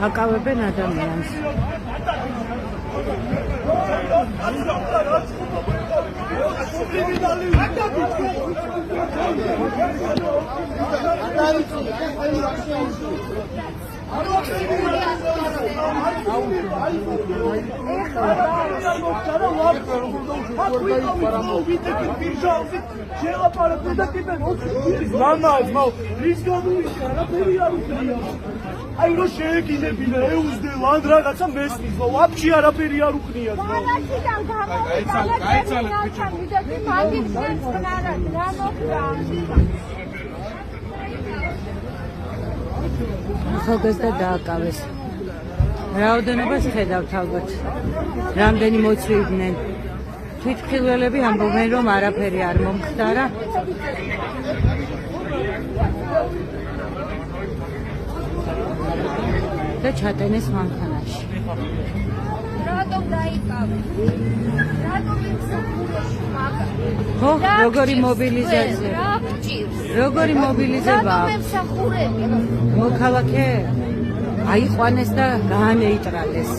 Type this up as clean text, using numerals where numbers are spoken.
აკავებენ ადამიანს. აი რო შეეკინებინა ეუზდელად რაღაცა მესმის, ვაფშე არაფერი არ უქნია. განაციდან გაიცალეთ ბიჭო. ვიდეო მაგის შეცნარად რა მოხდა? ახალგაზრდა დააკავეს. რაოდენობას ხედავთ ალბათ. რამდენი მოწვიდნენ. თვითმხილველები ამბობენ რომ არაფერი არ მომხდარა. და ჩატენეს მანქანაში. რატომ დაიკავეს? რატომ იმსახურეში მაგა? ხო, როგორი მობილიზაცია. რა გჭირს? როგორი მობილიზება? რატომ იმსახურები? მოქალაქე აიყვანეს და გაანეიტრალეს.